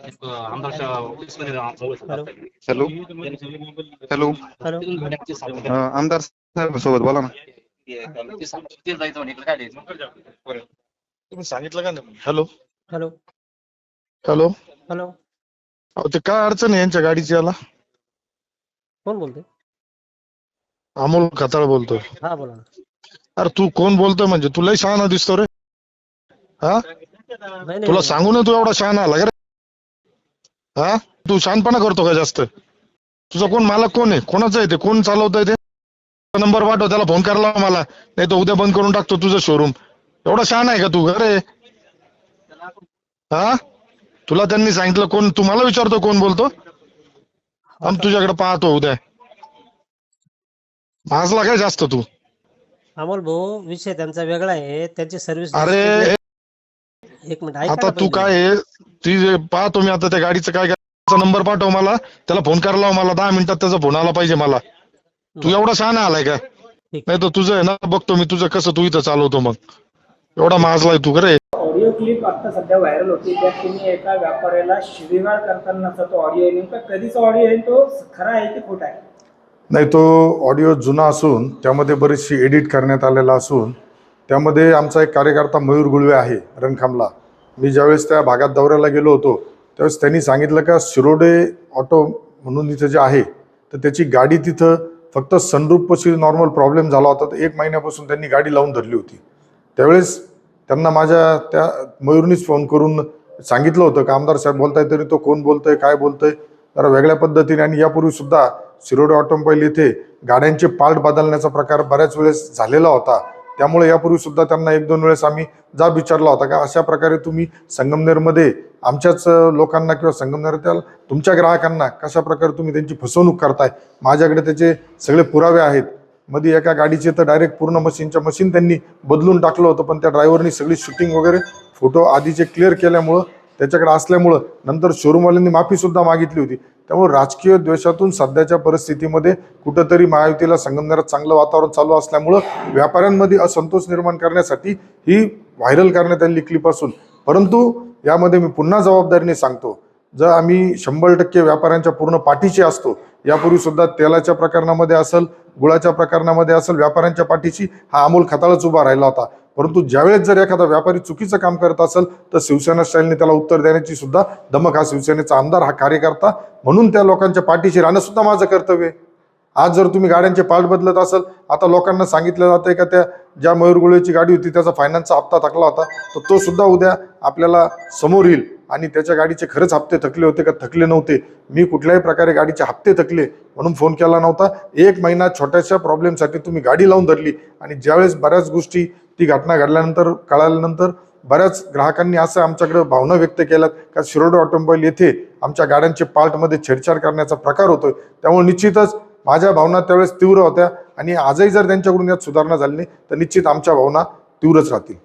Hello hello hello hello आमदार साहेब सोबत बोला ना. तुम्ही सांगितलं का नाही? हॅलो हॅलो हॅलो हॅलो अहो ते काय अडचण आहे यांच्या गाडीची? याला कोण बोलतोय? अमोल खताळ बोलतोय. हा बोला ना. अरे तू कोण बोलतोय म्हणजे? तू लय शहाणा दिसतो रे. हा नाही नाही तुला नाही. सांगू ना तू एवढा शहाणा आला का रे? हा तू शहाणपणा करतो का जास्त? तुझा कोण मालक कोण आहे? कोणाचं आहे ते? कोण चालवतंय ते? नंबर पाठव, त्याला फोन करायला मला, नाही तर उद्या बंद करून टाकतो तुझं शोरूम. एवढा शहाणा आहे का तू? अरे हा तुला त्यांनी सांगितलं कोण? तू मला विचारतो कोण बोलतो? आम आता तुझ्याकडे पाहतो उद्या. भाजला काय जास्त तू? अमोल भाऊ, विषय त्यांचा वेगळा आहे. त्यांची सर्व्हिस अरे एक मिनिट ऐका आता ना तू पहिले. काय आहे, ती जे पाहतो मी आता त्या गाडीचं काय नंबर पाठव मला, त्याला फोन करायला लाव मला. 10 मिनिटात त्याचा फोन आला पाहिजे मला. तू बरं एवढा शहाणा आलाय का? ठीक. नाही तर तुझं आहे ना, बघतो मी तुझं कसं तू इथं चालवतो मग. एवढा माजलाय तू रे. ऑडिओ क्लिप आता सध्या व्हायरल होती, त्यात तुम्ही एका व्यापाऱ्याला शिवीगाळ करतानाचा तो ऑडिओ आहे. नेमका कधीचा ऑडिओ आहे? तो खरा आहे की खोटा आहे? नाही, तो ऑडिओ जुना असून त्यामध्ये बरीचशी एडिट करण्यात आलेला असून त्यामध्ये आमचा एक कार्यकर्ता मयूर गुळवे आहे रणखामला. मी ज्यावेळेस त्या भागात दौऱ्याला गेलो होतो त्यावेळेस त्यांनी सांगितलं का शिरोडे ऑटो म्हणून इथं जे आहे तर त्याची गाडी तिथं फक्त सनरूफपाशी नॉर्मल प्रॉब्लेम झाला होता, तर 1 महिन्यापासून त्यांनी गाडी लावून धरली होती. त्यावेळेस त्यांना माझ्या त्या मयूरनीच फोन करून सांगितलं होतं का आमदार साहेब बोलताय, तरी तो कोण बोलतोय काय बोलतोय जरा वेगळ्या पद्धतीने. आणि यापूर्वी सुद्धा शिरोडे ऑटोमोबाईल येथे गाड्यांचे पार्ट बदलण्याचा प्रकार बऱ्याच वेळेस झालेला होता. त्यामुळे यापूर्वी सुद्धा त्यांना 1-2 वेळेस आम्ही जाब विचारला होता का अशा प्रकारे तुम्ही संगमनेरमध्ये आमच्याच लोकांना किंवा संगमनेरातील तुमच्या ग्राहकांना कशा प्रकारे तुम्ही त्यांची फसवणूक करताय. माझ्याकडे त्याचे सगळे पुरावे आहेत. मध्ये एका गाडीचे तर डायरेक्ट पूर्ण मशीन त्यांनी बदलून टाकलं होतं, पण त्या ड्रायव्हरनी सगळी शूटिंग वगैरे फोटो आधीचे क्लिअर केल्यामुळं त्याच्याकडे असल्यामुळं नंतर शोरूमवाल्यांनी माफी सुद्धा मागितली होती. त्यामुळे राजकीय द्वेषातून सध्याच्या परिस्थितीमध्ये कुठंतरी महायुतीला संगमनेरात चांगलं वातावरण चालू असल्यामुळं व्यापाऱ्यांमध्ये असंतोष निर्माण करण्यासाठी ही व्हायरल करण्यात आलेली क्लिप असून, परंतु यामध्ये मी पुन्हा जबाबदारीने सांगतो, जर आम्ही 100% व्यापाऱ्यांच्या पूर्ण पाठीशी असतो. यापूर्वी सुद्धा तेलाच्या प्रकरणामध्ये असेल, गुळाच्या प्रकरणामध्ये असेल, व्यापाऱ्यांच्या पाठीशी हा अमोल खताळच उभा राहिला होता. परंतु ज्यावेळेस जर एखादा व्यापारी चुकीचं काम करत असेल तर शिवसेना स्टाईलने त्याला उत्तर देण्याची सुद्धा धमक हा शिवसेनेचा आमदार, हा कार्यकर्ता म्हणून त्या लोकांच्या पाठीशी राहणं सुद्धा माझं कर्तव्य आहे. आज जर तुम्ही गाड्यांचे पार्ट बदलत असाल, आता लोकांना सांगितलं जातंय का त्या ज्या मयूर गुळवेची गाडी होती त्याचा फायनान्सचा हप्ता थकला होता, तर तो सुद्धा उद्या आपल्याला समोर येईल. आणि त्याच्या गाडीचे खरंच हप्ते थकले होते का थकले नव्हते, मी कुठल्याही प्रकारे गाडीचे हप्ते थकले म्हणून फोन केला नव्हता. 1 महिना छोट्याशा प्रॉब्लेमसाठी तुम्ही गाडी लावून धरली. आणि ज्यावेळेस बऱ्याच गोष्टी ती घटना घडल्यानंतर कळाल्यानंतर बऱ्याच ग्राहकांनी असं आमच्याकडे भावना व्यक्त केल्यात का शिरोडे ऑटोमोबाईल येथे आमच्या गाड्यांचे पार्टमध्ये छेडछाड करण्याचा प्रकार होतोय. त्यामुळे निश्चितच माझ्या भावना त्यावेळेस तीव्र होत्या आणि आजही जर त्यांच्याकडून यात सुधारणा झाली नाही तर निश्चित आमच्या भावना तीव्रच राहतील.